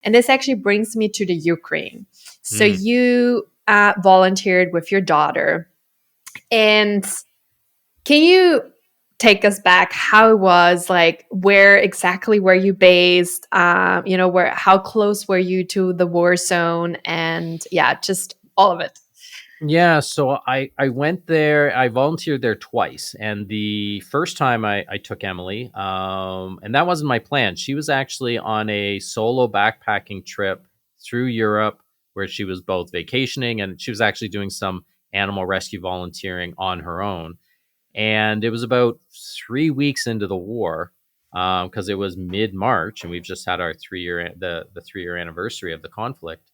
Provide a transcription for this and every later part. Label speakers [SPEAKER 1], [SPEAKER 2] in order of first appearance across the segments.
[SPEAKER 1] And this actually brings me to the Ukraine. So
[SPEAKER 2] Mm.
[SPEAKER 1] you volunteered with your daughter. And can you take us back how it was, like where exactly were you based? How close were you to the war zone? And yeah, just all of it.
[SPEAKER 2] Yeah, so I went there. I volunteered there twice, and the first time I took Emily, and that wasn't my plan. She was actually on a solo backpacking trip through Europe, where she was both vacationing and she was actually doing some animal rescue volunteering on her own. And it was about 3 weeks into the war, because it was mid March, and we've just had our 3 year the 3 year anniversary of the conflict.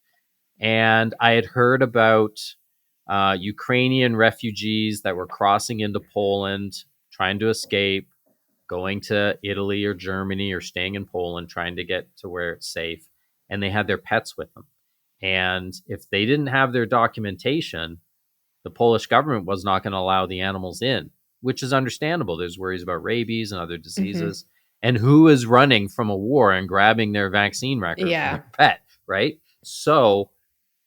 [SPEAKER 2] And I had heard about Ukrainian refugees that were crossing into Poland, trying to escape, going to Italy or Germany or staying in Poland, trying to get to where it's safe. And they had their pets with them. And if they didn't have their documentation, the Polish government was not going to allow the animals in, which is understandable. There's worries about rabies and other
[SPEAKER 1] Mm-hmm.
[SPEAKER 2] diseases. And who is running from a war and grabbing their vaccine record from
[SPEAKER 1] Yeah.
[SPEAKER 2] their pet, right? So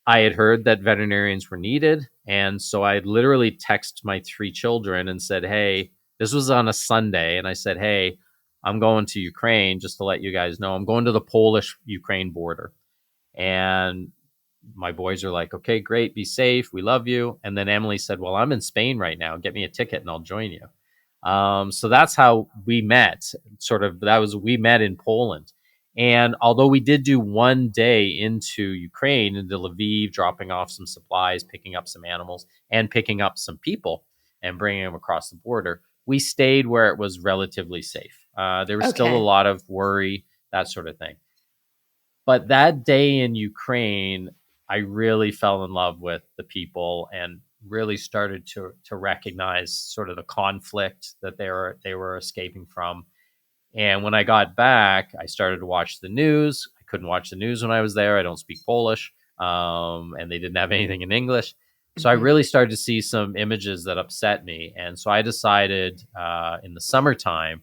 [SPEAKER 2] I had heard that veterinarians were needed. And so I literally texted my 3 children and said, hey, this was on a Sunday. And I said, hey, I'm going to Ukraine, just to let you guys know. I'm going to the Polish Ukraine border. And my boys are like, okay, great. Be safe. We love you. And then Emily said, well, I'm in Spain right now. Get me a ticket and I'll join you. So that's how we met. We met in Poland. And although we did do one day into Ukraine, into Lviv, dropping off some supplies, picking up some animals, and picking up some people and bringing them across the border, we stayed where it was relatively safe. There was still a
[SPEAKER 1] Okay.
[SPEAKER 2] lot of worry, that sort of thing. But that day in Ukraine, I really fell in love with the people and really started to recognize sort of the conflict that they were escaping from. And when I got back, I started to watch the news. I couldn't watch the news when I was there. I don't speak Polish, and they didn't have anything in English. So I
[SPEAKER 1] Mm-hmm.
[SPEAKER 2] really started to see some images that upset me. And so I decided in the summertime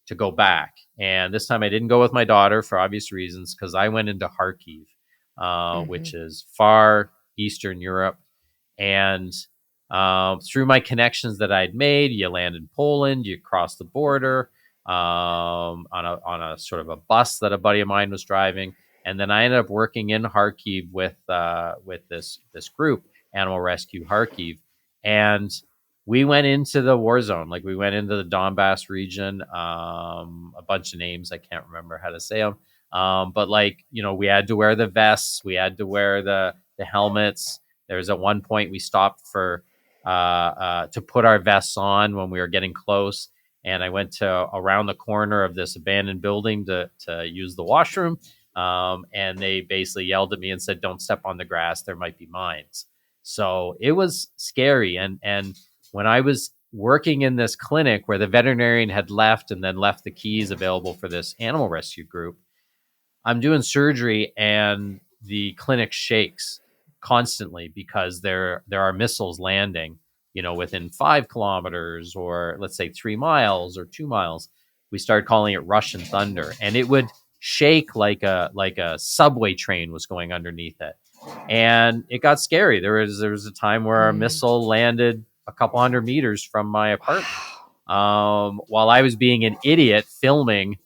[SPEAKER 2] to go back. And this time I didn't go with my daughter for obvious reasons, because I went into Kharkiv,
[SPEAKER 1] Mm-hmm.
[SPEAKER 2] which is far Eastern Europe. And through my connections that I'd made, you land in Poland, you cross the border on a sort of a bus that a buddy of mine was driving. And then I ended up working in Kharkiv with this group, Animal Rescue Kharkiv. And we went into the war zone. Like, we went into the Donbass region, a bunch of names. I can't remember how to say them. But we had to wear the vests. We had to wear the helmets. There was at one point we stopped to put our vests on when we were getting close. And I went to around the corner of this abandoned building to use the washroom. And they basically yelled at me and said, don't step on the grass. There might be mines. So it was scary. And when I was working in this clinic where the veterinarian had left and then left the keys available for this animal rescue group, I'm doing surgery and the clinic shakes constantly because there are missiles landing, within 5 kilometers, or let's say 3 miles or 2 miles. We started calling it Russian thunder, and it would shake like a subway train was going underneath it. And it got scary. There was a time where a missile landed a couple hundred meters from my apartment, while I was being an idiot filming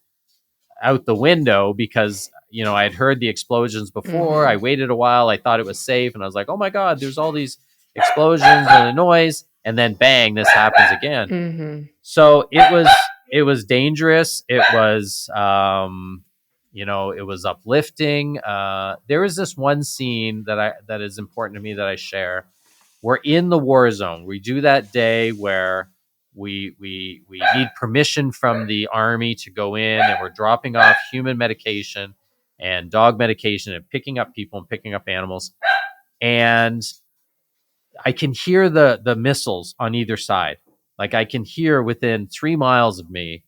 [SPEAKER 2] out the window because I had heard the explosions before.
[SPEAKER 1] Mm-hmm.
[SPEAKER 2] I waited a while. I thought it was safe, and I was like, "Oh my god, there's all these explosions and a noise," and then bang, this happens again.
[SPEAKER 1] Mm-hmm.
[SPEAKER 2] So it was dangerous. It was it was uplifting. There was this one scene that is important to me that I share. We're in the war zone. We do that day where we need permission from the army to go in, and we're dropping off human medication and dog medication and picking up people and picking up animals. And I can hear the missiles on either side. Like, I can hear within 3 miles of me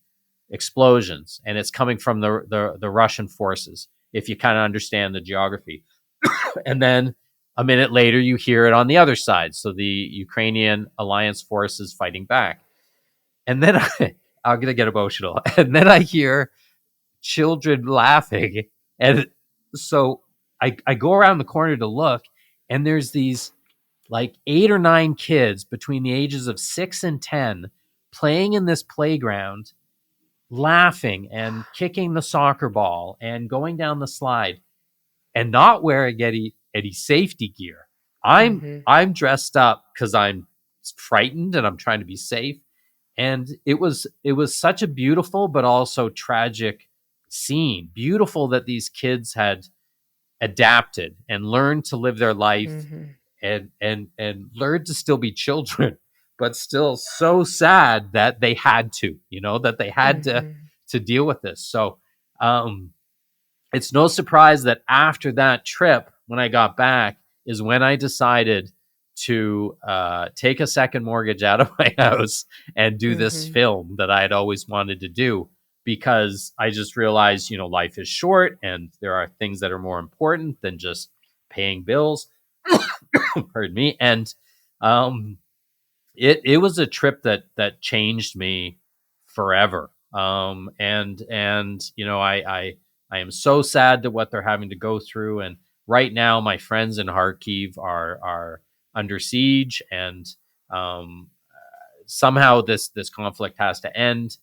[SPEAKER 2] explosions, and it's coming from the Russian forces, if you kind of understand the geography. And then a minute later, you hear it on the other side. So the Ukrainian alliance forces fighting back. And then I'm going to get emotional. And then I hear children laughing. And So I go around the corner to look, and there's these like 8 or 9 kids between the ages of 6 and 10 playing in this playground, laughing and kicking the soccer ball and going down the slide and not wearing any safety gear.
[SPEAKER 1] Mhm.
[SPEAKER 2] I'm dressed up because I'm frightened and I'm trying to be safe. And it was such a beautiful but also tragic scene. Beautiful that these kids had adapted and learned to live their life
[SPEAKER 1] Mhm.
[SPEAKER 2] and learned to still be children, but still so sad that they had to, that they had
[SPEAKER 1] Mhm.
[SPEAKER 2] to deal with this. So um it's no surprise that after that trip, when I got back, is when I decided to take a second mortgage out of my house and do this
[SPEAKER 1] Mhm.
[SPEAKER 2] film that I had always wanted to do, because I just realized, life is short and there are things that are more important than just paying bills. Pardon me. And um, it was a trip that changed me forever. And I am so sad to what they're having to go through. And right now, my friends in Kharkiv are under siege, and um, somehow this conflict has to end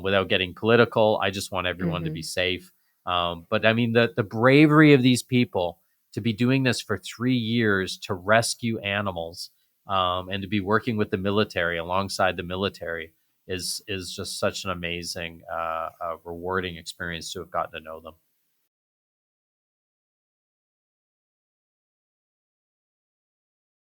[SPEAKER 2] without getting political. I just want everyone to be
[SPEAKER 1] Mhm.
[SPEAKER 2] safe. But I mean, the bravery of these people to be doing this for 3 years to rescue animals, and to be working with the military, alongside the military, is just such an amazing, rewarding experience to have gotten to know them.